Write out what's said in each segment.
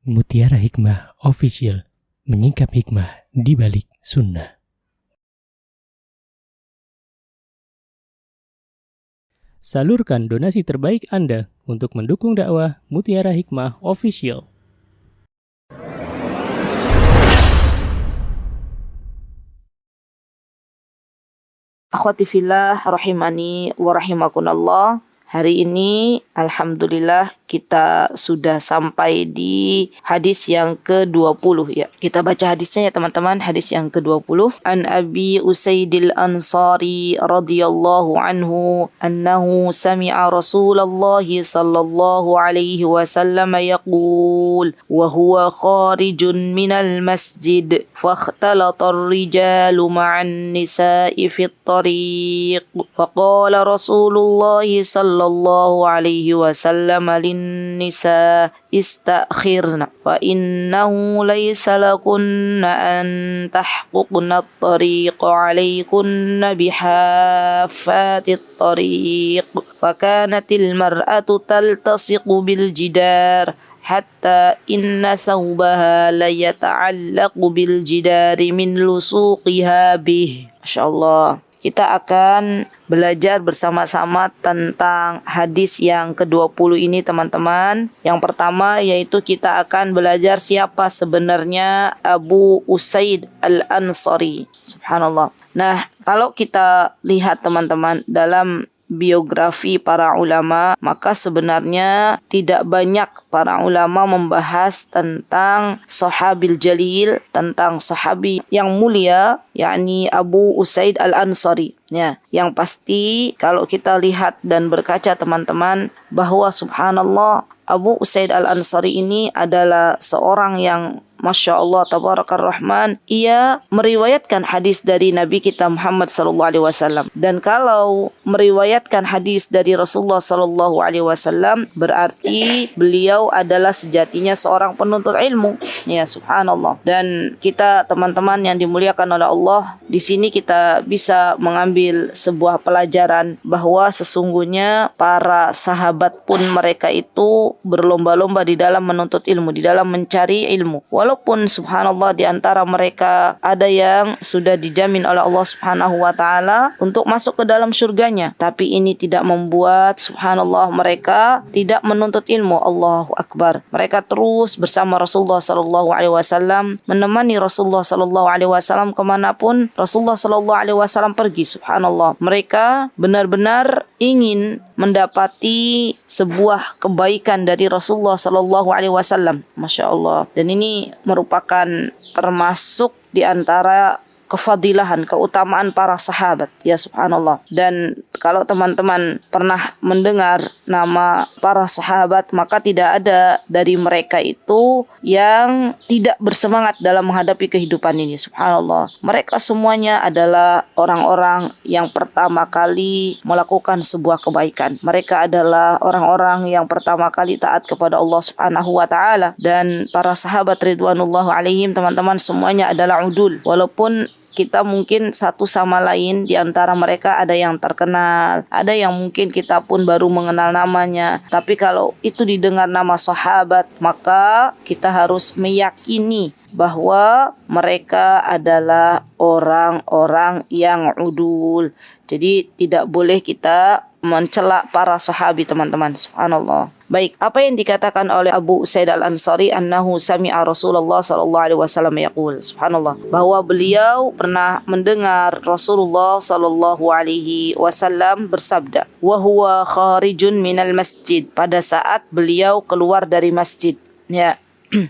Mutiara Hikmah Official, menyingkap hikmah di balik sunnah. Salurkan donasi terbaik Anda untuk mendukung dakwah Mutiara Hikmah Official. Akhwati fillah rahimani wa rahimakumullah. Hari ini alhamdulillah kita sudah sampai di hadis yang ke-20 ya. Kita baca hadisnya ya teman-teman, hadis yang ke-20. An Abi Usaidil Ansari radhiyallahu anhu annahu sami'a Rasulullah sallallahu alaihi wasallam yaqul wa huwa kharijun minal masjid fakhtalata ar-rijalu ma'an nisa'i fit tariq faqala Rasulullah sallallahu alaihi wasallam lin-nisa istakhirna fa innahu laysa lakunna an tahquqna at-tariq alaykunna bihaffatit tariq fakanatil mar'atu taltasiqu bil jidar hatta inna thawbaha la yata'allaqu bil jidari min lusuqiha bih. Masyaallah. Kita akan belajar bersama-sama tentang hadis yang ke-20 ini teman-teman. Yang pertama yaitu kita akan belajar siapa sebenarnya Abu Usaid Al-Ansari. Subhanallah. Nah, kalau kita lihat teman-teman dalam biografi para ulama, maka sebenarnya tidak banyak para ulama membahas tentang sahabil jalil, tentang sahabi yang mulia, yakni Abu Usaid Al-Ansari. Ya, yang pasti kalau kita lihat dan berkaca teman-teman bahwa subhanallah Abu Usaid Al-Ansari ini adalah seorang yang Masya Allah, Tabarakar Rahman, ia meriwayatkan hadis dari Nabi kita Muhammad SAW. Dan kalau meriwayatkan hadis dari Rasulullah SAW, berarti beliau adalah sejatinya seorang penuntut ilmu. Ya, subhanallah. Dan kita teman-teman yang dimuliakan oleh Allah, di sini kita bisa mengambil sebuah pelajaran bahwa sesungguhnya para sahabat pun mereka itu berlomba-lomba di dalam menuntut ilmu, di dalam mencari ilmu. Walaupun subhanallah di antara mereka ada yang sudah dijamin oleh Allah Subhanahu wa taala untuk masuk ke dalam surganya, tapi ini tidak membuat subhanallah mereka tidak menuntut ilmu. Allahu akbar. Mereka terus bersama Rasulullah sallallahu alaihi wasallam, menemani Rasulullah sallallahu alaihi wasallam kemanapun Rasulullah sallallahu alaihi wasallam pergi. Subhanallah. Mereka benar-benar ingin mendapati sebuah kebaikan dari Rasulullah sallallahu alaihi wasallam. Masya Allah. Dan ini merupakan termasuk di antara kefadilahan, keutamaan para sahabat. Ya subhanallah. Dan kalau teman-teman pernah mendengar nama para sahabat, maka tidak ada dari mereka itu yang tidak bersemangat dalam menghadapi kehidupan ini. Subhanallah. Mereka semuanya adalah orang-orang yang pertama kali melakukan sebuah kebaikan. Mereka adalah orang-orang yang pertama kali taat kepada Allah Subhanahu wa taala. Dan para sahabat ridwanullah alaihim teman-teman semuanya adalah udul. Walaupun kita mungkin satu sama lain di antara mereka ada yang terkenal, ada yang mungkin kita pun baru mengenal namanya. Tapi kalau itu didengar nama sahabat, maka kita harus meyakini bahwa mereka adalah orang-orang yang udul. Jadi tidak boleh kita mencela para sahabi teman-teman. Subhanallah. Baik, apa yang dikatakan oleh Abu Usaid Al-Ansari annahu sami'a Rasulullah sallallahu alaihi wasallam yaqul. Subhanallah, bahwa beliau pernah mendengar Rasulullah sallallahu alaihi wasallam bersabda, wa huwa kharijun minal masjid, pada saat beliau keluar dari masjid. Ya.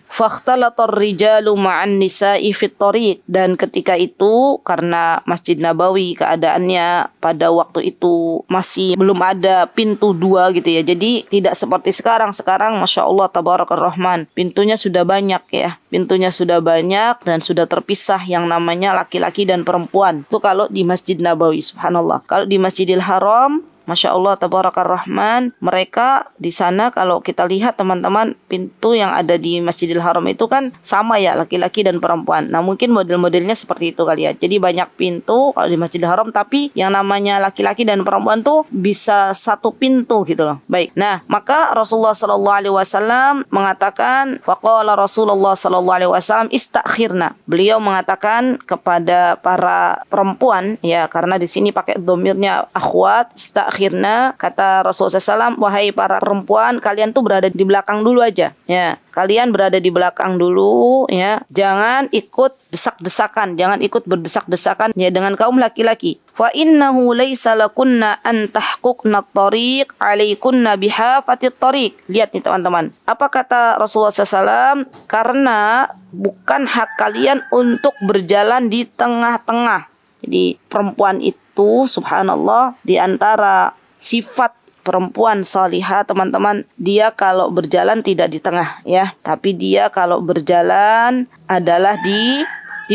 Fakhtalatar rijalu ma'an nisa'i fit tariq, dan ketika itu karena Masjid Nabawi keadaannya pada waktu itu masih belum ada pintu dua gitu ya. Jadi tidak seperti sekarang. Sekarang Masya Allah Tabarakar Rahman, pintunya sudah banyak ya. Pintunya sudah banyak dan sudah terpisah yang namanya laki-laki dan perempuan. Itu kalau di Masjid Nabawi. Subhanallah. Kalau di Masjidil Haram Masya Allah, tabarakar rahman. Mereka di sana kalau kita lihat teman-teman, pintu yang ada di Masjidil Haram itu kan sama ya, laki-laki dan perempuan. Nah mungkin model-modelnya seperti itu kali ya. Jadi banyak pintu kalau di Masjidil Haram, tapi yang namanya laki-laki dan perempuan tuh bisa satu pintu gitu loh. Baik. Nah maka Rasulullah Sallallahu Alaihi Wasallam mengatakan, faqala Rasulullah Sallallahu Alaihi Wasallam istakhirna. Beliau mengatakan kepada para perempuan, ya karena di sini pakai domirnya akhwat, istakhirna, kata Rasulullah SAW, wahai para perempuan, kalian tuh berada di belakang dulu aja, ya. Kalian berada di belakang dulu, ya. Jangan ikut desak-desakan, jangan ikut berdesak-desakan ya dengan kaum laki-laki. Fa innahu laisa lakunna an tahquqna at-tariq 'alaikunna bihafatit tariq. Lihat nih teman-teman. Apa kata Rasulullah SAW? Karena bukan hak kalian untuk berjalan di tengah-tengah. Jadi perempuan itu subhanallah di antara sifat perempuan salihah teman-teman, dia kalau berjalan tidak di tengah ya, tapi dia kalau berjalan adalah di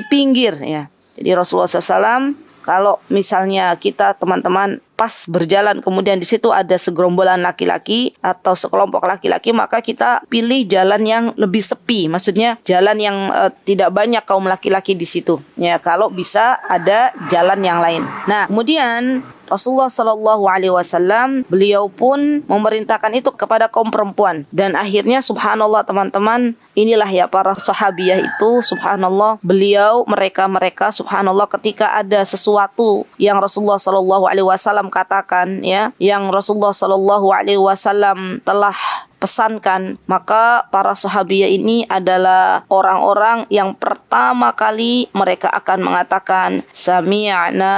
pinggir ya. Jadi Rasulullah SAW kalau misalnya kita teman-teman pas berjalan kemudian di situ ada segerombolan laki-laki atau sekelompok laki-laki, maka kita pilih jalan yang lebih sepi. Maksudnya jalan yang tidak banyak kaum laki-laki di situ. Ya, kalau bisa ada jalan yang lain. Nah, kemudian Rasulullah Shallallahu Alaihi Wasallam beliau pun memerintahkan itu kepada kaum perempuan, dan akhirnya subhanallah teman-teman, inilah ya para sahabiah itu subhanallah, beliau mereka subhanallah ketika ada sesuatu yang Rasulullah Shallallahu Alaihi Wasallam katakan ya, yang Rasulullah Shallallahu Alaihi Wasallam telah pesankan, maka para sahabiah ini adalah orang-orang yang pertama kali mereka akan mengatakan sami'na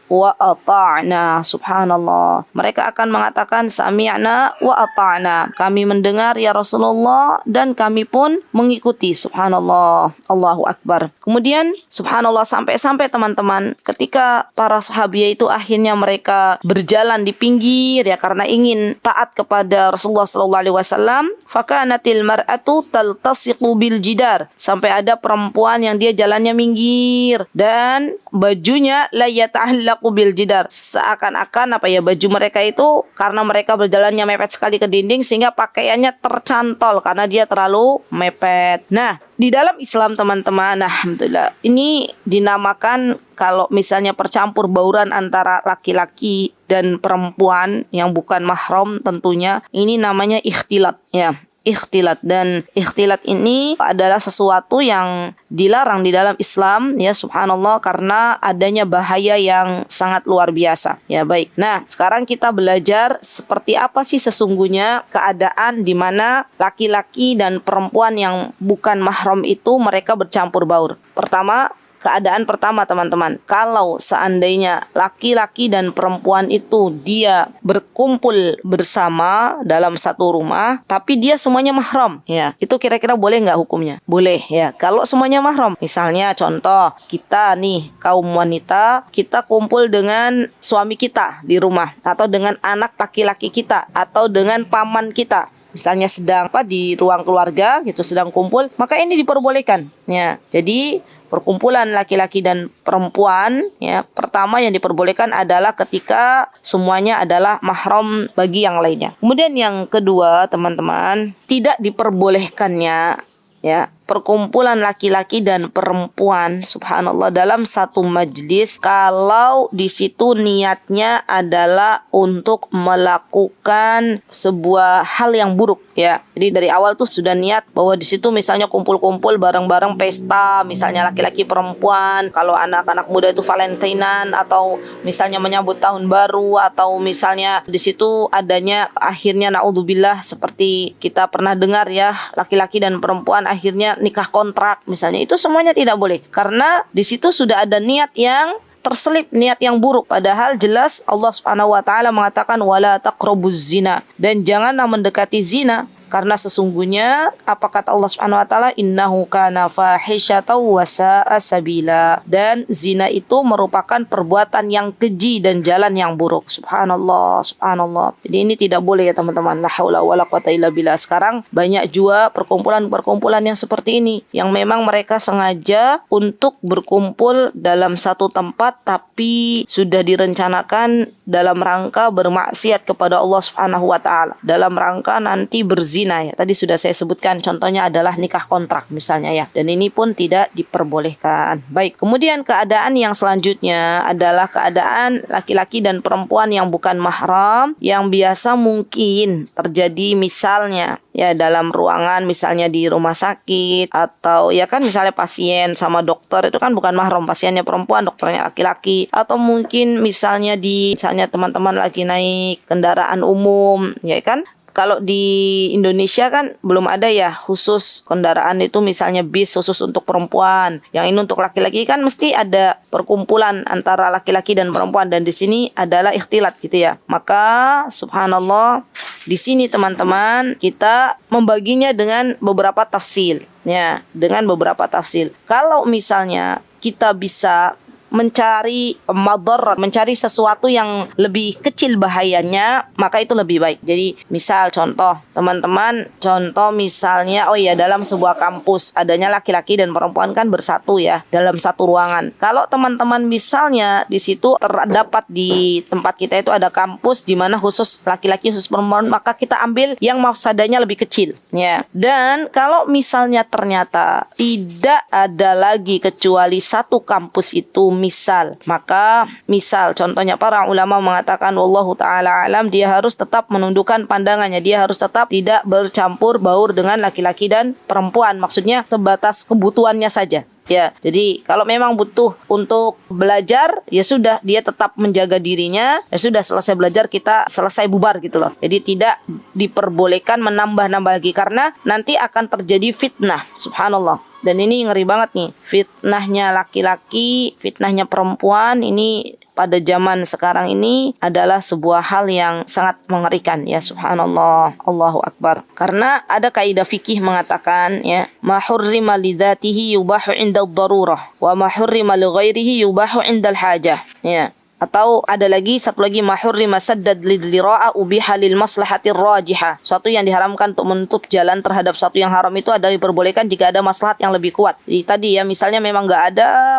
wa ata'na. Subhanallah, mereka akan mengatakan sami'na wa ata'na, kami mendengar ya Rasulullah dan kami pun mengikuti. Subhanallah, Allahu Akbar. Kemudian subhanallah sampai-sampai teman-teman ketika para sahabiah itu akhirnya mereka berjalan di pinggir ya karena ingin taat kepada Rasulullah sallallahu alaihi wasallam, fakanatil mar'atu taltasiqu bil jidar, sampai ada perempuan yang dia jalannya minggir dan bajunya la yata'allaqu bil jidar, seakan-akan apa ya, baju mereka itu karena mereka berjalannya mepet sekali ke dinding sehingga pakaiannya tercantol karena dia terlalu mepet. Nah, di dalam Islam teman-teman, alhamdulillah, ini dinamakan kalau misalnya percampur bauran antara laki-laki dan perempuan yang bukan mahram tentunya, ini namanya ikhtilat ya. Ikhtilat, dan ikhtilat ini adalah sesuatu yang dilarang di dalam Islam ya subhanallah karena adanya bahaya yang sangat luar biasa ya. Baik, nah sekarang kita belajar seperti apa sih sesungguhnya keadaan di mana laki-laki dan perempuan yang bukan mahram itu mereka bercampur baur. Keadaan pertama teman-teman, kalau seandainya laki-laki dan perempuan itu dia berkumpul bersama dalam satu rumah, tapi dia semuanya mahram, ya, itu kira-kira boleh nggak hukumnya? Boleh ya, kalau semuanya mahram. Misalnya contoh, kita nih kaum wanita, kita kumpul dengan suami kita di rumah, atau dengan anak laki-laki kita, atau dengan paman kita. Misalnya sedang di ruang keluarga gitu, sedang kumpul, maka ini diperbolehkan ya. Jadi perkumpulan laki-laki dan perempuan ya, pertama yang diperbolehkan adalah ketika semuanya adalah mahram bagi yang lainnya. Kemudian yang kedua teman-teman, tidak diperbolehkannya ya perkumpulan laki-laki dan perempuan subhanallah dalam satu majlis kalau di situ niatnya adalah untuk melakukan sebuah hal yang buruk ya. Jadi dari awal tuh sudah niat bahwa di situ misalnya kumpul-kumpul bareng-bareng pesta, misalnya laki-laki perempuan, kalau anak-anak muda itu Valentinean, atau misalnya menyambut tahun baru, atau misalnya di situ adanya akhirnya naudzubillah seperti kita pernah dengar ya, laki-laki dan perempuan akhirnya nikah kontrak misalnya, itu semuanya tidak boleh karena di situ sudah ada niat yang terselip, niat yang buruk. Padahal jelas Allah Subhanahu wa taala mengatakan wala taqrabuz zina, dan janganlah mendekati zina. Karena sesungguhnya apa kata Allah Subhanahu wa taala, innahu kana fahisyatan wa sa'a sabila. Dan zina itu merupakan perbuatan yang keji dan jalan yang buruk. Subhanallah, subhanallah. Jadi ini tidak boleh ya teman-teman. La haula wala quwata illa billah. Sekarang banyak juga perkumpulan-perkumpulan yang seperti ini, yang memang mereka sengaja untuk berkumpul dalam satu tempat tapi sudah direncanakan dalam rangka bermaksiat kepada Allah Subhanahu wa taala, dalam rangka nanti berzina ya. Tadi sudah saya sebutkan contohnya adalah nikah kontrak misalnya ya. Dan ini pun tidak diperbolehkan. Baik, kemudian keadaan yang selanjutnya adalah keadaan laki-laki dan perempuan yang bukan mahram, yang biasa mungkin terjadi misalnya ya dalam ruangan, misalnya di rumah sakit, atau ya kan misalnya pasien sama dokter itu kan bukan mahram, pasiennya perempuan, dokternya laki-laki, atau mungkin misalnya misalnya teman-teman lagi naik kendaraan umum ya kan. Kalau di Indonesia kan belum ada ya khusus kendaraan itu, misalnya bis khusus untuk perempuan. Yang ini untuk laki-laki kan mesti ada perkumpulan antara laki-laki dan perempuan, dan di sini adalah ikhtilat gitu ya. Maka subhanallah, di sini teman-teman kita membaginya dengan beberapa tafsir ya, dengan beberapa tafsir. Kalau misalnya kita bisa mencari madharat, mencari sesuatu yang lebih kecil bahayanya, maka itu lebih baik. Jadi misal contoh teman-teman, contoh misalnya dalam sebuah kampus adanya laki-laki dan perempuan kan bersatu ya dalam satu ruangan. Kalau teman-teman misalnya di situ terdapat di tempat kita itu ada kampus di mana khusus laki-laki khusus perempuan, maka kita ambil yang mafsadanya lebih kecil ya. Dan kalau misalnya ternyata tidak ada lagi kecuali satu kampus itu, maka contohnya para ulama mengatakan wallahu ta'ala alam, dia harus tetap menundukkan pandangannya, dia harus tetap tidak bercampur baur dengan laki-laki dan perempuan, maksudnya sebatas kebutuhannya saja ya. Jadi kalau memang butuh untuk belajar, ya sudah dia tetap menjaga dirinya, ya sudah selesai belajar kita selesai bubar gitu loh. Jadi tidak diperbolehkan menambah-nambah lagi, karena nanti akan terjadi fitnah. Subhanallah. Dan ini ngeri banget nih, fitnahnya laki-laki, fitnahnya perempuan ini pada zaman sekarang ini adalah sebuah hal yang sangat mengerikan ya. Subhanallah, Allahu Akbar. Karena ada kaidah fikih mengatakan ya, ma hurrima lidzatihi yubahu 'inda ad-darurah wa ma hurrima li ghairihi yubahu 'inda al-hajah ya. Atau ada lagi satu lagi, mahurrima saddad lidlira'a ubiha lil maslahatir rajihah. Suatu yang diharamkan untuk menutup jalan terhadap satu yang haram itu adalah diperbolehkan jika ada maslahat yang lebih kuat. Jadi tadi ya, misalnya memang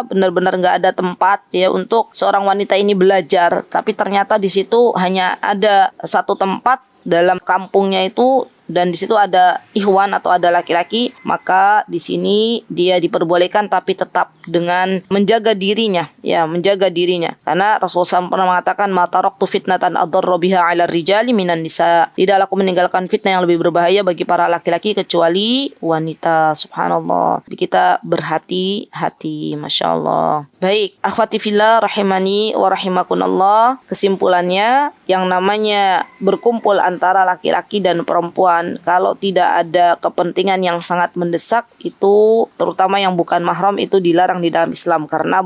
benar-benar nggak ada tempat ya untuk seorang wanita ini belajar, tapi ternyata di situ hanya ada satu tempat dalam kampungnya itu, dan di situ ada ikhwan atau ada laki-laki, maka di sini dia diperbolehkan tapi tetap dengan menjaga dirinya ya, menjaga dirinya. Karena Rasulullah SAW pernah mengatakan, ma taraktu fitnatan adarra biha 'ala rijali minan nisa. Tidaklah aku meninggalkan fitnah yang lebih berbahaya bagi para laki-laki kecuali wanita. Subhanallah. Jadi kita berhati-hati, Masya Allah. Baik, akhwati fillah rahimani wa rahimakunallah. Kesimpulannya, yang namanya berkumpul antara laki-laki dan perempuan, kalau tidak ada kepentingan yang sangat mendesak, itu terutama yang bukan mahram, itu dilarang di dalam Islam karena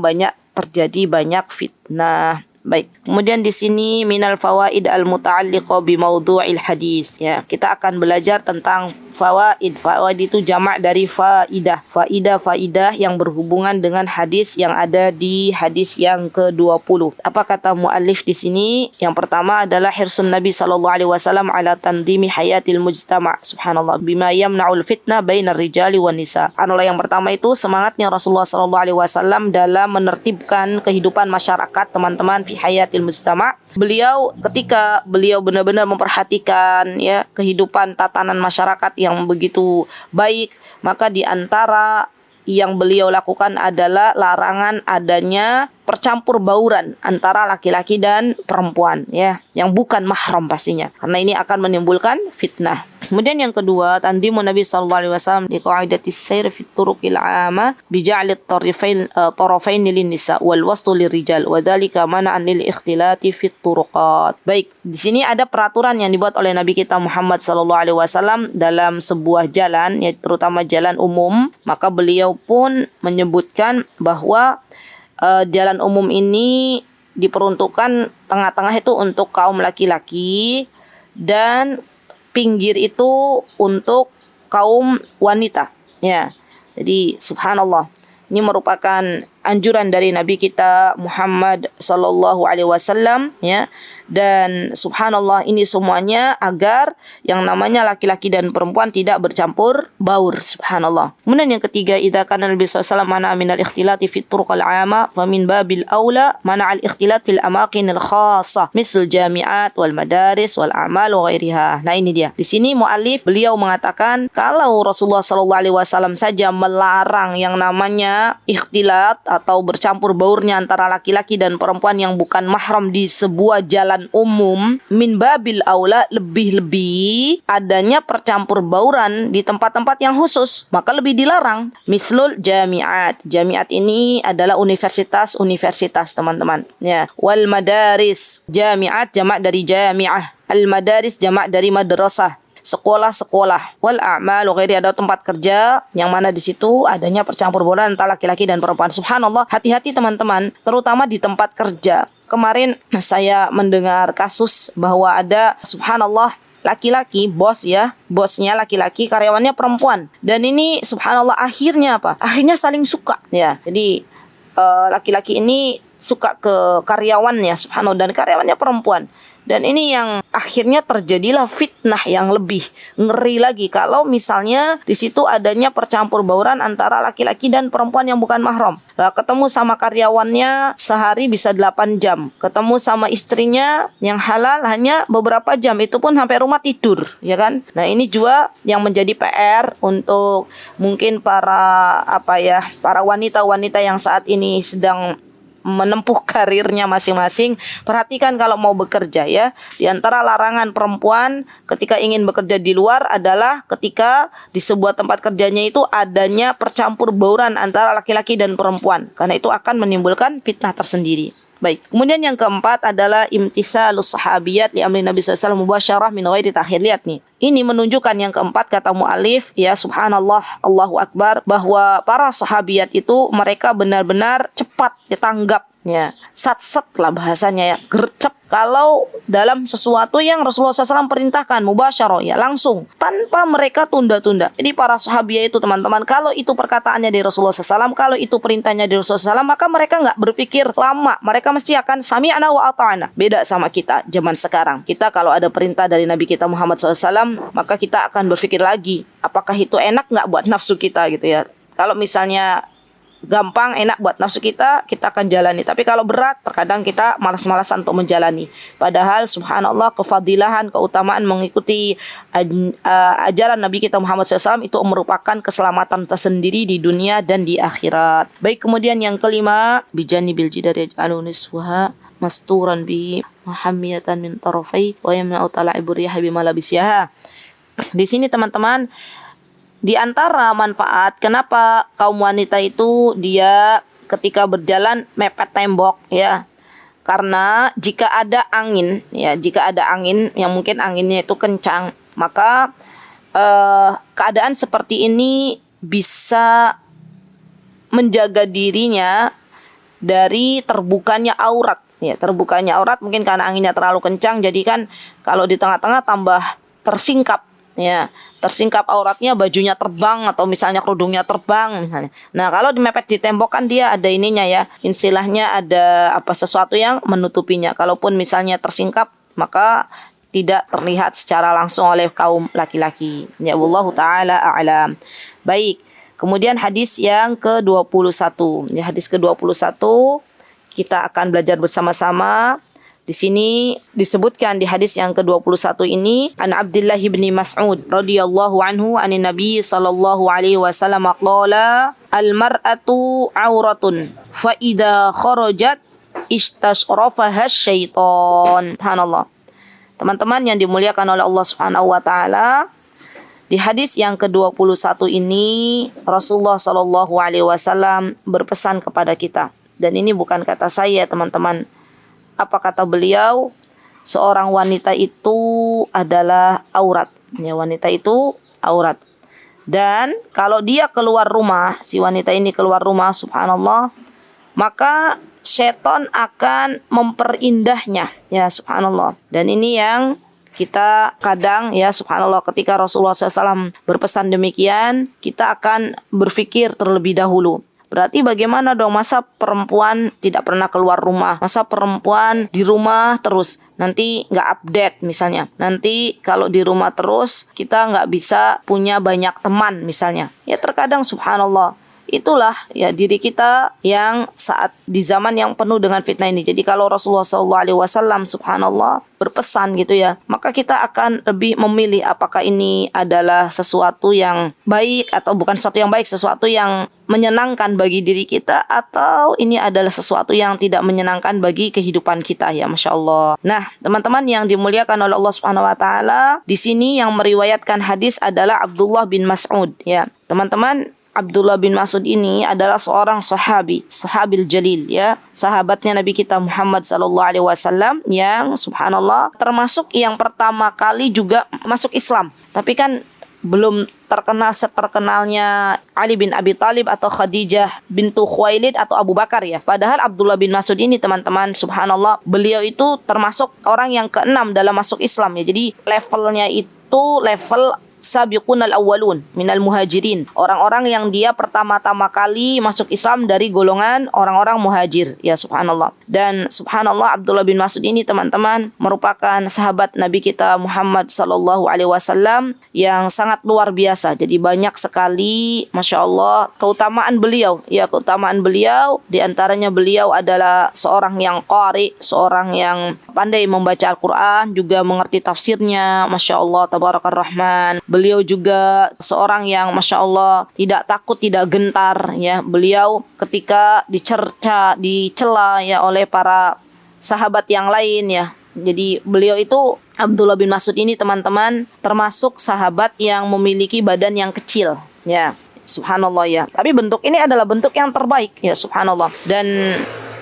terjadi banyak fitnah. Baik. Kemudian di sini minal fawaid al-muta'alliqa bi mawdu'il hadis ya. Kita akan belajar tentang fawaid. Fawaid itu jamak dari faidah. Faidah yang berhubungan dengan hadis yang ada di hadis yang ke-20. Apa kata muallif di sini? Yang pertama adalah hirsun Nabi sallallahu alaihi wasallam ala tandimi hayatil mujtama'. Subhanallah, bima yamna'ul fitnah bainar rijali wan nisa. Yang pertama itu semangatnya Rasulullah sallallahu alaihi wasallam dalam menertibkan kehidupan masyarakat, teman-teman, fi hayatil mujtama'. Ketika beliau benar-benar memperhatikan ya kehidupan tatanan masyarakat yang begitu baik, maka di antara yang beliau lakukan adalah larangan adanya percampur bauran antara laki-laki dan perempuan ya, yang bukan mahram pastinya, karena ini akan menimbulkan fitnah. Kemudian yang kedua, tandimu Nabi sallallahu alaihi wasallam di qaidatis sayr fi turuqil 'ama bi ja'li tarafain lin nisa wal wasl lirijal wa dzalika man'an lil ikhtilati fi turuqat. Baik, di sini ada peraturan yang dibuat oleh Nabi kita Muhammad sallallahu alaihi wasallam dalam sebuah jalan, ya terutama jalan umum, maka beliau pun menyebutkan bahwa jalan umum ini diperuntukkan tengah-tengah itu untuk kaum laki-laki, dan pinggir itu untuk kaum wanita. Ya. Jadi subhanallah, ini merupakan anjuran dari Nabi kita Muhammad sallallahu alaihi wasallam, ya. Dan subhanallah, ini semuanya agar yang namanya laki-laki dan perempuan tidak bercampur baur, subhanallah. Kemudian yang ketiga, idza kana Nabi sallallahu alaihi wasallam mana minal ikhtilati fi turuqil 'ama fa min babil aula mana al ikhtilat fil amaqinil khassah misal jami'at wal madaris wal a'mal wa ghairiha. Nah, ini dia. Di sini muallif beliau mengatakan kalau Rasulullah sallallahu alaihi wasallam saja melarang yang namanya ikhtilat atau bercampur baurnya antara laki-laki dan perempuan yang bukan mahram di sebuah jalan umum, min babil aula, lebih-lebih adanya percampur bauran di tempat-tempat yang khusus, maka lebih dilarang. Mislul jami'at. Jami'at ini adalah universitas-universitas, teman-teman. Ya. Wal madaris. Jami'at jamak dari jami'ah. Al madaris jamak dari madrasah. Sekolah-sekolah. Wal a'mal ghairi, ada tempat kerja yang mana di situ adanya percampur bauran antara laki-laki dan perempuan. Subhanallah, hati-hati teman-teman, terutama di tempat kerja. Kemarin saya mendengar kasus bahwa ada, subhanallah, laki-laki, bosnya laki-laki, karyawannya perempuan. Dan ini subhanallah akhirnya apa? Akhirnya saling suka, ya. Jadi laki-laki ini suka ke karyawannya, subhanallah, dan karyawannya perempuan. Dan ini yang akhirnya terjadilah fitnah yang lebih ngeri lagi kalau misalnya di situ adanya percampur bauran antara laki-laki dan perempuan yang bukan mahram. Nah, ketemu sama karyawannya sehari bisa 8 jam. Ketemu sama istrinya yang halal hanya beberapa jam. Itu pun sampai rumah tidur, ya kan? Nah, ini juga yang menjadi PR untuk mungkin para wanita-wanita yang saat ini sedang menempuh karirnya masing-masing. Perhatikan kalau mau bekerja, ya. Di antara larangan perempuan ketika ingin bekerja di luar adalah ketika di sebuah tempat kerjanya itu adanya percampur bauran antara laki-laki dan perempuan, karena itu akan menimbulkan fitnah tersendiri. Baik. Kemudian yang keempat adalah imtithalus sahabiyat li amri Nabi sallallahu alaihi wasallam mubasyarah min ghairi ta'khir. Lihat nih. Ini menunjukkan yang keempat, kata mu'alif, ya, subhanallah, Allahu akbar, bahwa para sahabiyat itu mereka benar-benar cepat ditanggap, ya. Sat-set lah bahasanya, ya. Gercep kalau dalam sesuatu yang Rasulullah SAW perintahkan, mubasyarah, ya, langsung, tanpa mereka tunda-tunda. Jadi para sahabiah itu, teman-teman, kalau itu perkataannya dari Rasulullah SAW, kalau itu perintahnya dari Rasulullah SAW, maka mereka nggak berpikir lama. Mereka mesti akan sami'na wa ata'na. Beda sama kita zaman sekarang. Kita kalau ada perintah dari Nabi kita Muhammad SAW, maka kita akan berpikir lagi, apakah itu enak nggak buat nafsu kita, gitu ya. Kalau misalnya gampang, enak buat nafsu kita, kita akan jalani. Tapi kalau berat, terkadang kita malas-malasan untuk menjalani. Padahal subhanallah, kefadilahan, keutamaan mengikuti ajaran Nabi kita Muhammad SAW itu merupakan keselamatan tersendiri di dunia dan di akhirat. Baik, kemudian yang kelima, bijani bil jidari yaj'alun niswaha masturan bi muhammiyatan min tarafai wa yamna'u tala'ibur riha bima labisyaha. Di sini teman-teman, di antara manfaat kenapa kaum wanita itu dia ketika berjalan mepet tembok, ya. Karena jika ada angin, ya, yang mungkin anginnya itu kencang, maka keadaan seperti ini bisa menjaga dirinya dari terbukanya aurat, ya. Terbukanya aurat mungkin karena anginnya terlalu kencang, jadi kan kalau di tengah-tengah tambah tersingkap, ya, tersingkap auratnya, bajunya terbang atau misalnya kerudungnya terbang misalnya. Nah, kalau dimepet di tembok kan dia ada ininya, ya, istilahnya ada sesuatu yang menutupinya. Kalaupun misalnya tersingkap, maka tidak terlihat secara langsung oleh kaum laki-laki. Ya, wallahu taala a'lam. Baik. Kemudian hadis yang ke-21. Ya, hadis ke-21 kita akan belajar bersama-sama. Di sini disebutkan di hadis yang ke-21 ini, an Abdullah bin Mas'ud radhiyallahu anhu anin Nabi sallallahu alaihi wasallam qala al mar'atu auratun fa idza kharajat istashrafaha syaitan. Subhanallah. Teman-teman yang dimuliakan oleh Allah Subhanahu wa taala, di hadis yang ke-21 ini Rasulullah sallallahu alaihi wasallam berpesan kepada kita, dan ini bukan kata saya, teman-teman. Apa kata beliau? Seorang wanita itu adalah aurat. Ya, wanita itu aurat. Dan kalau dia keluar rumah, si wanita ini keluar rumah, subhanallah, maka setan akan memperindahnya. Ya, subhanallah. Dan ini yang kita kadang ya subhanallah ketika Rasulullah SAW berpesan demikian, kita akan berpikir terlebih dahulu. Berarti bagaimana dong masa perempuan tidak pernah keluar rumah, masa perempuan di rumah terus, nanti nggak update misalnya, nanti kalau di rumah terus kita nggak bisa punya banyak teman misalnya. Ya terkadang subhanallah itulah ya diri kita yang saat di zaman yang penuh dengan fitnah ini. Jadi kalau Rasulullah SAW subhanallah berpesan gitu ya, maka kita akan lebih memilih apakah ini adalah sesuatu yang baik atau bukan sesuatu yang baik, sesuatu yang menyenangkan bagi diri kita, atau ini adalah sesuatu yang tidak menyenangkan bagi kehidupan kita ya, Masya Allah. Nah teman-teman yang dimuliakan oleh Allah Subhanahu Wa Taala, di sini yang meriwayatkan hadis adalah Abdullah bin Mas'ud ya teman-teman. Abdullah bin Mas'ud ini adalah seorang sahabil jalil ya, sahabatnya Nabi kita Muhammad SAW yang subhanallah termasuk yang pertama kali juga masuk Islam. Tapi kan belum terkenal seterkenalnya Ali bin Abi Thalib atau Khadijah bintu Khuwailid atau Abu Bakar ya. Padahal Abdullah bin Mas'ud ini teman-teman subhanallah, beliau itu termasuk orang yang keenam dalam masuk Islam ya. Jadi levelnya itu level sabiqun al-awwalun minal muhajirin, orang-orang yang dia pertama-tama kali masuk Islam dari golongan orang-orang muhajir ya subhanallah. Dan subhanallah Abdullah bin Mas'ud ini teman-teman merupakan sahabat Nabi kita Muhammad sallallahu alaihi wasallam yang sangat luar biasa. Jadi banyak sekali Masya Allah keutamaan beliau ya, keutamaan beliau diantaranya beliau adalah seorang yang qari, seorang yang pandai membaca Al-Quran, juga mengerti tafsirnya Masya Allah tabarakar rahman. Beliau juga seorang yang Masya Allah tidak takut, tidak gentar ya. Beliau ketika dicerca, dicela ya oleh para sahabat yang lain ya. Jadi beliau itu Abdullah bin Mas'ud ini teman-teman termasuk sahabat yang memiliki badan yang kecil ya. Subhanallah ya. Tapi bentuk ini adalah bentuk yang terbaik ya subhanallah. Dan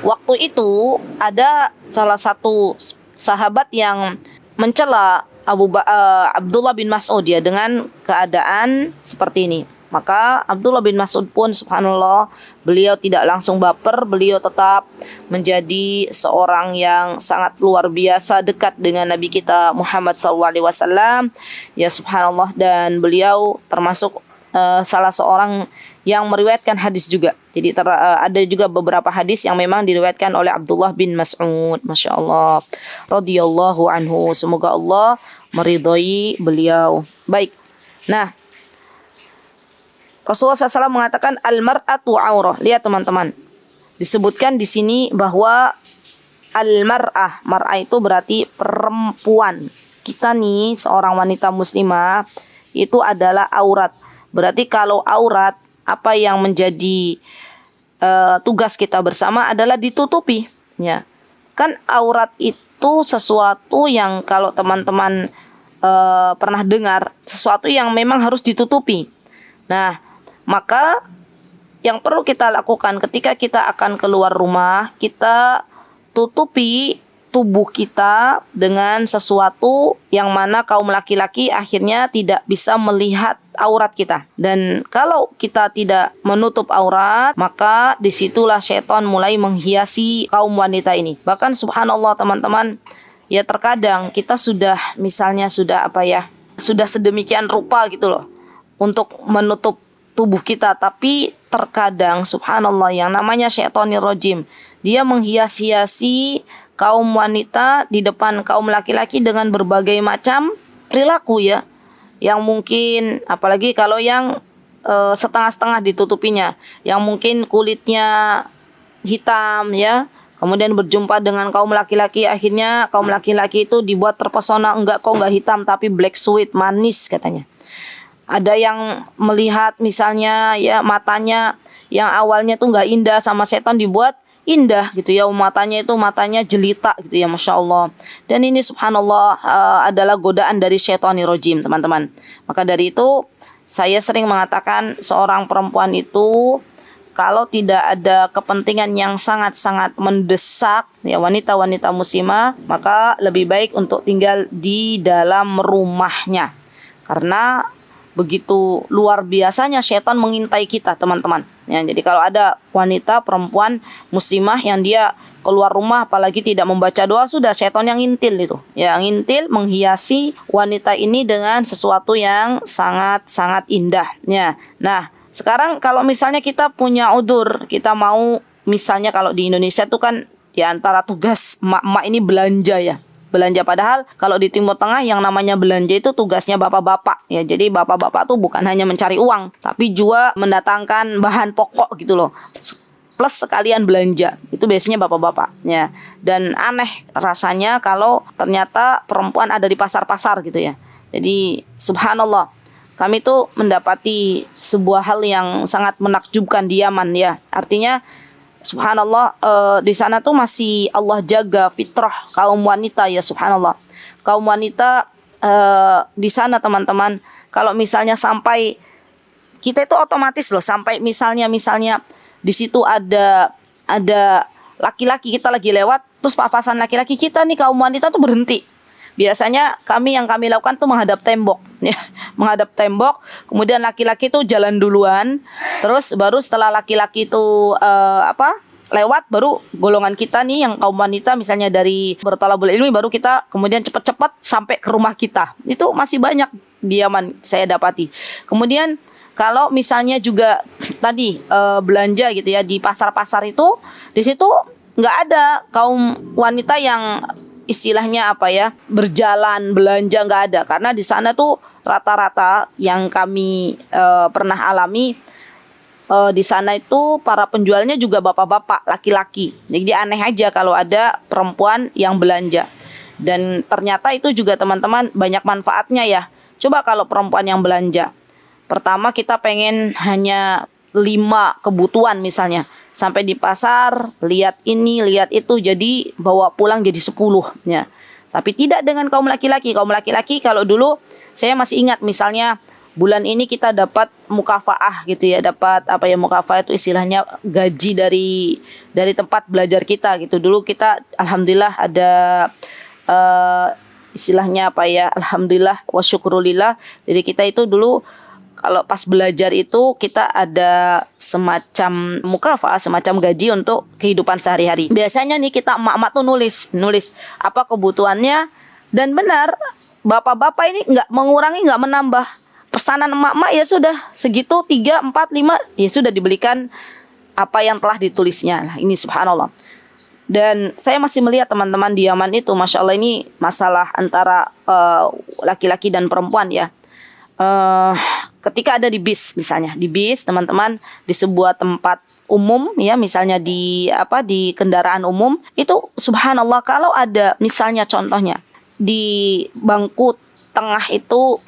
waktu itu ada salah satu sahabat yang mencela Abdullah bin Mas'ud ya dengan keadaan seperti ini. Maka Abdullah bin Mas'ud pun subhanallah beliau tidak langsung baper, beliau tetap menjadi seorang yang sangat luar biasa dekat dengan Nabi kita Muhammad SAW ya subhanallah. Dan beliau termasuk salah seorang yang meriwayatkan hadis juga. Jadi ada juga beberapa hadis yang memang diriwayatkan oleh Abdullah bin Mas'ud. Masya Allah. Radiyallahu anhu. Semoga Allah meridhai beliau. Baik. Nah, Rasulullah SAW mengatakan al-mar'atu aurah. Lihat teman-teman. Disebutkan di sini bahwa al-mar'ah. Mar'ah itu berarti perempuan. Kita nih seorang wanita muslimah itu adalah aurat. Berarti kalau aurat, apa yang menjadi tugas kita bersama adalah ditutupi ya. Kan aurat itu sesuatu yang kalau teman-teman pernah dengar, sesuatu yang memang harus ditutupi. Nah, maka yang perlu kita lakukan ketika kita akan keluar rumah, kita tutupi tubuh kita dengan sesuatu yang mana kaum laki-laki akhirnya tidak bisa melihat aurat kita. Dan kalau kita tidak menutup aurat, maka disitulah syaitan mulai menghiasi kaum wanita ini. Bahkan subhanallah teman-teman, ya terkadang kita sudah misalnya sudah sudah sedemikian rupa gitu loh untuk menutup tubuh kita, tapi terkadang subhanallah yang namanya syaitonir rajim, dia menghias-hiasi kaum wanita di depan kaum laki-laki dengan berbagai macam perilaku ya, yang mungkin apalagi kalau yang setengah-setengah ditutupinya, yang mungkin kulitnya hitam ya, kemudian berjumpa dengan kaum laki-laki, akhirnya kaum laki-laki itu dibuat terpesona, enggak kok enggak hitam tapi black sweet, manis katanya. Ada yang melihat misalnya ya matanya yang awalnya tuh enggak indah, sama setan dibuat indah gitu ya, matanya jelita gitu ya, Masya Allah. Dan ini subhanallah adalah godaan dari syaitonir rajim teman-teman. Maka dari itu saya sering mengatakan seorang perempuan itu kalau tidak ada kepentingan yang sangat-sangat mendesak ya, wanita-wanita muslimah, maka lebih baik untuk tinggal di dalam rumahnya. Karena begitu luar biasanya syaitan mengintai kita, teman-teman. Ya, jadi kalau ada wanita, perempuan, muslimah yang dia keluar rumah apalagi tidak membaca doa, sudah syaitan yang ngintil itu. Ya, ngintil menghiasi wanita ini dengan sesuatu yang sangat-sangat indah. Ya. Nah, sekarang kalau misalnya kita punya udzur, kita mau misalnya kalau di Indonesia tuh kan di antara tugas emak-emak ini belanja ya. Belanja, padahal kalau di Timur Tengah yang namanya belanja itu tugasnya bapak-bapak ya. Jadi bapak-bapak tuh bukan hanya mencari uang, tapi juga mendatangkan bahan pokok gitu loh. Plus sekalian belanja. Itu biasanya bapak-bapak ya. Dan aneh rasanya kalau ternyata perempuan ada di pasar-pasar gitu ya. Jadi subhanallah, kami tuh mendapati sebuah hal yang sangat menakjubkan di Yaman ya. Artinya subhanallah, di sana tuh masih Allah jaga fitrah kaum wanita ya, subhanallah. Kaum wanita di sana, teman-teman, kalau misalnya sampai kita itu otomatis loh, sampai misalnya di situ ada laki-laki, kita lagi lewat, terus papasan laki-laki, kita nih kaum wanita tuh berhenti. Biasanya yang kami lakukan tuh menghadap tembok ya, menghadap tembok, kemudian laki-laki tuh jalan duluan, terus baru setelah laki-laki itu lewat, baru golongan kita nih yang kaum wanita misalnya dari berthalabul ilmi, baru kita kemudian cepat-cepat sampai ke rumah kita. Itu masih banyak di Yaman saya dapati. Kemudian kalau misalnya juga tadi belanja gitu ya, di pasar-pasar itu, di situ nggak ada kaum wanita yang istilahnya berjalan belanja, nggak ada. Karena di sana tuh rata-rata yang kami pernah alami, di sana itu para penjualnya juga bapak-bapak, laki-laki. Jadi aneh aja kalau ada perempuan yang belanja. Dan ternyata itu juga, teman-teman, banyak manfaatnya ya. Coba kalau perempuan yang belanja, pertama kita pengen hanya 5 kebutuhan misalnya, sampai di pasar lihat ini lihat itu, jadi bawa pulang jadi 10 ya. Tapi tidak dengan kaum laki-laki. Kaum laki-laki kalau dulu saya masih ingat, misalnya bulan ini kita dapat mukafaah gitu ya, dapat mukafaah itu istilahnya gaji dari tempat belajar kita gitu. Dulu kita alhamdulillah ada istilahnya alhamdulillah wa syukrulillah. Jadi kita itu dulu kalau pas belajar itu kita ada semacam mukafaah, semacam gaji untuk kehidupan sehari-hari. Biasanya nih kita emak-emak tuh nulis apa kebutuhannya, dan benar bapak-bapak ini nggak mengurangi, nggak menambah. Pesanan emak-emak ya sudah segitu, 3, 4, 5 ya sudah dibelikan apa yang telah ditulisnya. Nah, ini subhanallah. Dan saya masih melihat teman-teman di Yaman itu, masya Allah, ini masalah antara laki-laki dan perempuan ya. Ketika ada di bis, misalnya di bis, teman-teman, di sebuah tempat umum ya, misalnya di kendaraan umum itu, subhanallah, kalau ada misalnya contohnya di bangku tengah itu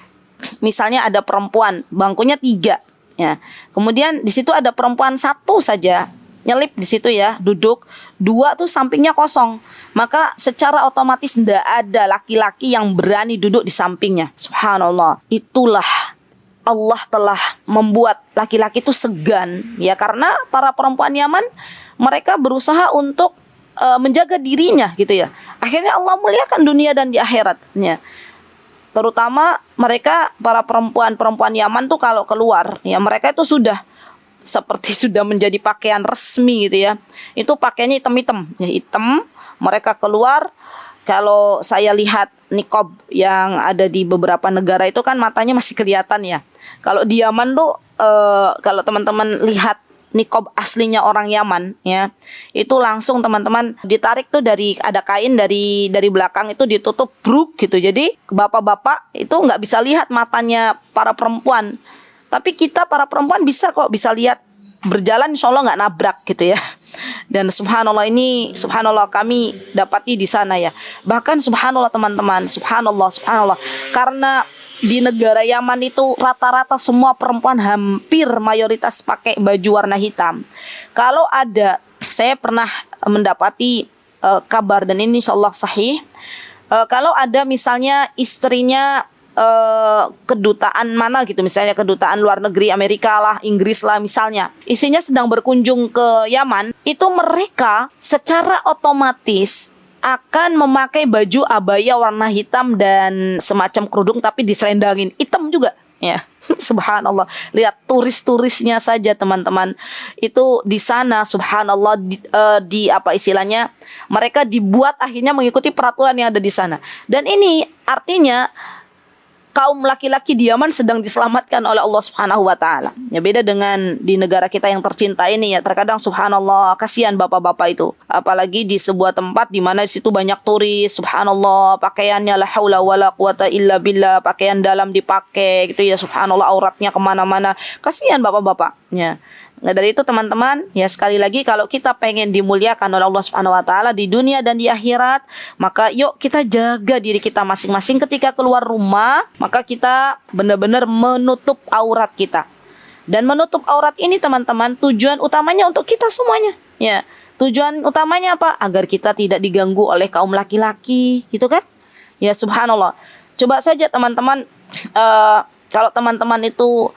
misalnya ada perempuan, bangkunya 3 ya, kemudian di situ ada perempuan 1 saja nyelip di situ ya, duduk, 2 tuh sampingnya kosong, maka secara otomatis tidak ada laki-laki yang berani duduk di sampingnya. Subhanallah, itulah Allah telah membuat laki-laki itu segan ya, karena para perempuan Yaman mereka berusaha untuk menjaga dirinya gitu ya. Akhirnya Allah muliakan dunia dan di akhiratnya. Terutama mereka para perempuan Yaman tuh kalau keluar ya, mereka itu sudah menjadi pakaian resmi gitu ya. Itu pakaiannya hitam-hitam ya, hitam. Mereka keluar, kalau saya lihat niqab yang ada di beberapa negara itu kan matanya masih kelihatan ya. Kalau di Yaman tuh kalau teman-teman lihat niqab aslinya orang Yaman ya, itu langsung teman-teman ditarik tuh, ada kain dari belakang itu ditutup bruk gitu. Jadi bapak-bapak itu nggak bisa lihat matanya para perempuan. Tapi kita para perempuan bisa lihat, berjalan insya Allah nggak nabrak gitu ya. Dan subhanallah, ini subhanallah kami dapati di sana ya. Bahkan subhanallah teman-teman, subhanallah, karena di negara Yaman itu rata-rata semua perempuan hampir mayoritas pakai baju warna hitam. Kalau ada, saya pernah mendapati kabar, dan ini insya Allah sahih, kalau ada misalnya istrinya kedutaan mana gitu, misalnya kedutaan luar negeri, Amerika lah, Inggris lah misalnya, istrinya sedang berkunjung ke Yaman, itu mereka secara otomatis akan memakai baju abaya warna hitam dan semacam kerudung tapi diselendangin hitam juga ya. Subhanallah, lihat turis-turisnya saja teman-teman, itu di sana subhanallah di apa istilahnya, mereka dibuat akhirnya mengikuti peraturan yang ada di sana. Dan ini artinya kaum laki-laki di Yaman sedang diselamatkan oleh Allah Subhanahu wa taala. Ya, beda dengan di negara kita yang tercinta ini ya. Terkadang subhanallah kasihan bapak-bapak itu. Apalagi di sebuah tempat di mana di situ banyak turis, subhanallah, pakaiannya la haula wala quwata illa billah, pakaian dalam dipakai gitu ya, subhanallah, auratnya kemana-mana. Kasihan bapak-bapaknya. Nah, dari itu teman-teman, ya sekali lagi kalau kita pengen dimuliakan oleh Allah Subhanahu wa taala di dunia dan di akhirat, maka yuk kita jaga diri kita masing-masing ketika keluar rumah, maka kita benar-benar menutup aurat kita. Dan menutup aurat ini teman-teman, tujuan utamanya untuk kita semuanya. Ya, tujuan utamanya apa? Agar kita tidak diganggu oleh kaum laki-laki, gitu kan? Ya subhanallah. Coba saja teman-teman, kalau teman-teman itu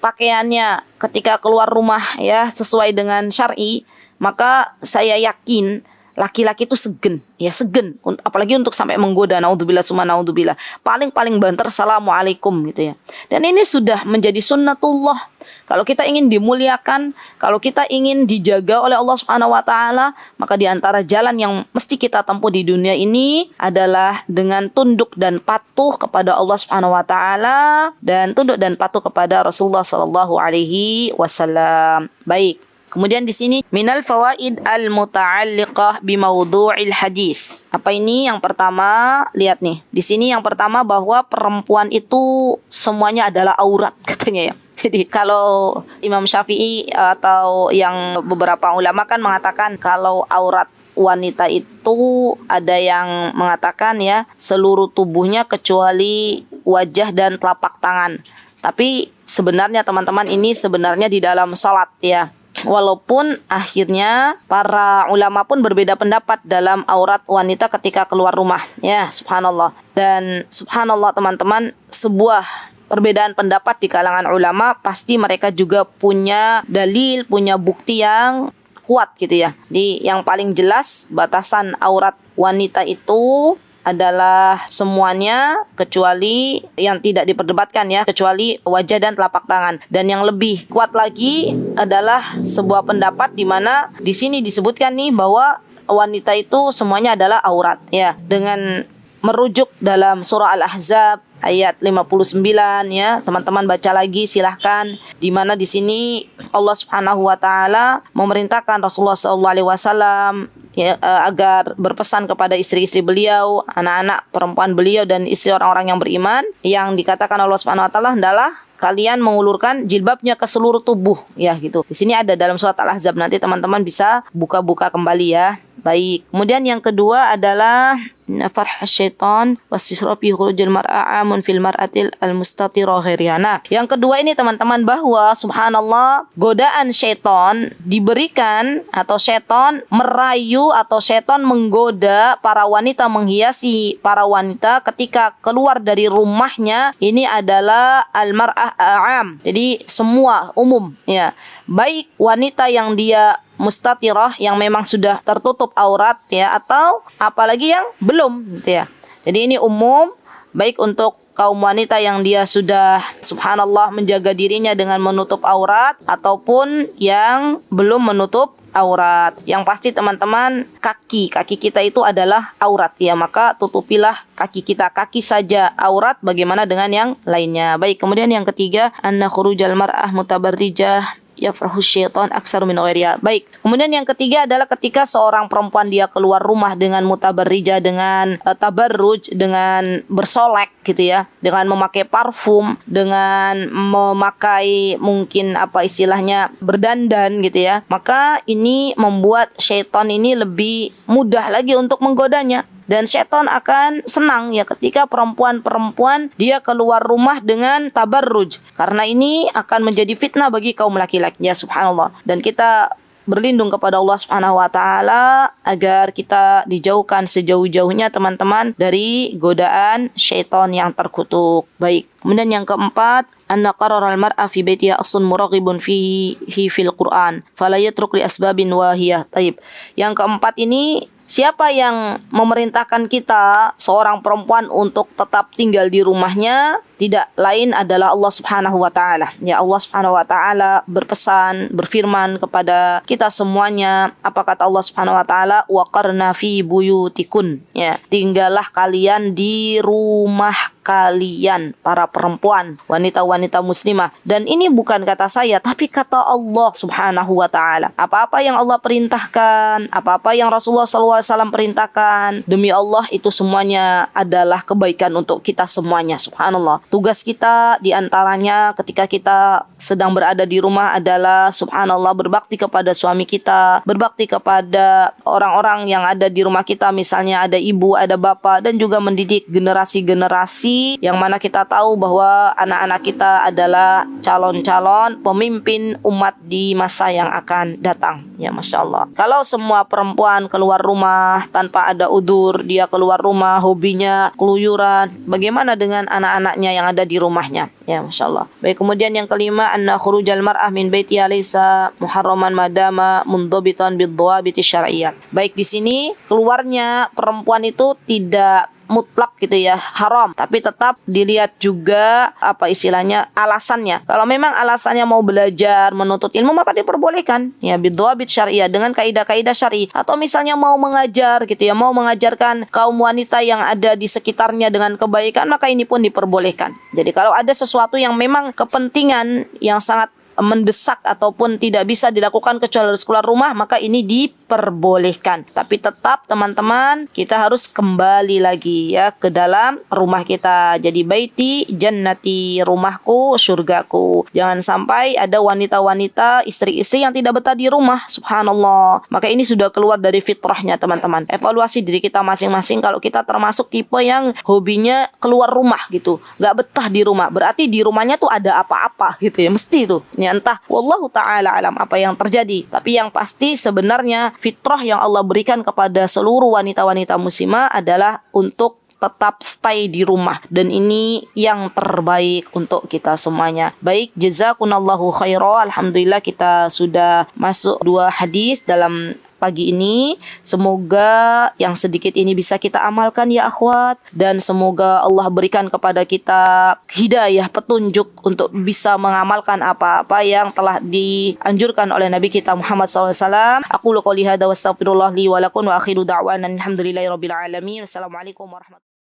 pakaiannya ketika keluar rumah ya sesuai dengan syar'i, maka saya yakin laki-laki itu segen, ya segen, apalagi untuk sampai menggoda, naudzubillah summa naudzubillah. Paling banter assalamualaikum gitu ya. Dan ini sudah menjadi sunnatullah. Kalau kita ingin dimuliakan, kalau kita ingin dijaga oleh Allah Subhanahu wa taala, maka di antara jalan yang mesti kita tempuh di dunia ini adalah dengan tunduk dan patuh kepada Allah Subhanahu wa taala dan tunduk dan patuh kepada Rasulullah sallallahu alaihi wasallam. Baik. Kemudian di sini minal fawaid al-muta'alliqah bi mawdu'il hadis. Apa ini? Yang pertama, lihat nih. Di sini yang pertama bahwa perempuan itu semuanya adalah aurat katanya ya. Jadi kalau Imam Syafi'i atau yang beberapa ulama kan mengatakan kalau aurat wanita itu ada yang mengatakan ya seluruh tubuhnya kecuali wajah dan telapak tangan. Tapi sebenarnya teman-teman ini sebenarnya di dalam salat ya. Walaupun akhirnya para ulama pun berbeda pendapat dalam aurat wanita ketika keluar rumah ya, subhanallah. Dan subhanallah teman-teman, sebuah perbedaan pendapat di kalangan ulama pasti mereka juga punya dalil, punya bukti yang kuat gitu ya. Di yang paling jelas batasan aurat wanita itu adalah semuanya kecuali yang tidak diperdebatkan ya, kecuali wajah dan telapak tangan. Dan yang lebih kuat lagi adalah sebuah pendapat di mana di sini disebutkan nih bahwa wanita itu semuanya adalah aurat ya, dengan merujuk dalam surah Al-Ahzab ayat 59 ya. Teman-teman baca lagi silahkan, di mana di sini Allah Subhanahu wa taala memerintahkan Rasulullah sallallahu alaihi wasallam ya, agar berpesan kepada istri-istri beliau, anak-anak perempuan beliau dan istri orang-orang yang beriman, yang dikatakan Allah Subhanahu wa taala adalah kalian mengulurkan jilbabnya ke seluruh tubuh ya gitu. Di sini ada dalam surat Al-Ahzab, nanti teman-teman bisa buka-buka kembali ya. Baik. Kemudian yang kedua adalah farh syaitan wasisrafi khurujul mar'a amun fil mar'atil al-mustatira ghairiyana. Yang kedua ini teman-teman bahwa subhanallah godaan syaitan diberikan atau syaitan merayu atau syaitan menggoda para wanita, menghiasi para wanita ketika keluar dari rumahnya, ini adalah al-mar'ah a'am. Jadi semua umum ya. Baik wanita yang dia mustatirah yang memang sudah tertutup aurat ya, atau apalagi yang belum gitu ya. Jadi ini umum, baik untuk kaum wanita yang dia sudah subhanallah menjaga dirinya dengan menutup aurat ataupun yang belum menutup aurat. Yang pasti teman-teman, kaki kita itu adalah aurat ya, maka tutupilah kaki kita. Kaki saja aurat, bagaimana dengan yang lainnya. Baik, kemudian yang ketiga, anna khurujal mar'ah mutabarrijah yafrahu syaitan aksar min ghairiha. Baik. Kemudian yang ketiga adalah ketika seorang perempuan dia keluar rumah dengan mutabarrijah, dengan tabarruj, dengan bersolek gitu ya, dengan memakai parfum, dengan memakai mungkin apa istilahnya berdandan gitu ya. Maka ini membuat syaitan ini lebih mudah lagi untuk menggodanya. Dan syaitan akan senang ya ketika perempuan-perempuan dia keluar rumah dengan tabarruj, karena ini akan menjadi fitnah bagi kaum laki-laki ya, subhanallah. Dan kita berlindung kepada Allah Subhanahu wa taala agar kita dijauhkan sejauh-jauhnya teman-teman dari godaan syaitan yang terkutuk. Baik. Kemudian yang keempat, anna qarar al-mar'a fi baitiha aslun muraghibun fihi fil Qur'an fala yatruk li asbabin wahiyah. Taib. Yang keempat ini, siapa yang memerintahkan kita seorang perempuan untuk tetap tinggal di rumahnya, tidak lain adalah Allah Subhanahu wa taala. Ya, Allah Subhanahu wa taala berpesan, berfirman kepada kita semuanya. Apa kata Allah Subhanahu wa taala? Waqarna fi buyutikun. Ya, tinggallah kalian di rumah kalian, para perempuan, wanita-wanita muslimah. Dan ini bukan kata saya, tapi kata Allah Subhanahu wa taala. Apa-apa yang Allah perintahkan, apa-apa yang Rasulullah SAW perintahkan, demi Allah itu semuanya adalah kebaikan untuk kita semuanya. Subhanallah. Tugas kita diantaranya ketika kita sedang berada di rumah adalah subhanallah berbakti kepada suami kita, berbakti kepada orang-orang yang ada di rumah kita, misalnya ada ibu, ada bapak, dan juga mendidik generasi-generasi yang mana kita tahu bahwa anak-anak kita adalah calon-calon pemimpin umat di masa yang akan datang. Ya, Masya Allah. Kalau semua perempuan keluar rumah tanpa ada udzur, dia keluar rumah hobinya keluyuran, bagaimana dengan anak-anaknya yang ada di rumahnya? Ya, Masya Allah. Baik, kemudian yang kelima, anna khurujal mar'ah min baitiha laysa muharraman madama mundhabitan bid-dhawabiti syar'iyyah. Baik, di sini keluarnya perempuan itu tidak mutlak gitu ya, haram, tapi tetap dilihat juga apa istilahnya alasannya. Kalau memang alasannya mau belajar, menuntut ilmu, maka diperbolehkan ya bidhawabit syariah, dengan kaidah-kaidah syar'i. Atau misalnya mau mengajar gitu ya, mau mengajarkan kaum wanita yang ada di sekitarnya dengan kebaikan, maka ini pun diperbolehkan. Jadi kalau ada sesuatu yang memang kepentingan yang sangat mendesak ataupun tidak bisa dilakukan kecuali harus keluar rumah, maka ini diperbolehkan. Tapi tetap teman-teman, kita harus kembali lagi ya ke dalam rumah kita. Jadi baiti jannati, rumahku surgaku. Jangan sampai ada wanita-wanita, istri-istri yang tidak betah di rumah. Subhanallah. Maka ini sudah keluar dari fitrahnya teman-teman. Evaluasi diri kita masing-masing. Kalau kita termasuk tipe yang hobinya keluar rumah gitu, gak betah di rumah, berarti di rumahnya tuh ada apa-apa gitu ya, mesti tuh. Ya, entah wallahu ta'ala alam apa yang terjadi, tapi yang pasti sebenarnya fitrah yang Allah berikan kepada seluruh wanita-wanita muslimah adalah untuk tetap stay di rumah, dan ini yang terbaik untuk kita semuanya. Baik, jazakunallahu khairan. Alhamdulillah kita sudah masuk 2 hadis dalam pagi ini. Semoga yang sedikit ini bisa kita amalkan ya akhwat, dan semoga Allah berikan kepada kita hidayah, petunjuk untuk bisa mengamalkan apa-apa yang telah dianjurkan oleh Nabi kita Muhammad SAW. Aku qouli hadza wa astaghfirullah li wa lakum wa akhiru da'wana alhamdulillahirabbil alamin. Wassalamualaikum warahmatullahi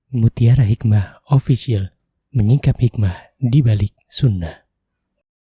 Mutiara Hikmah Official, menyingkap hikmah di balik sunnah.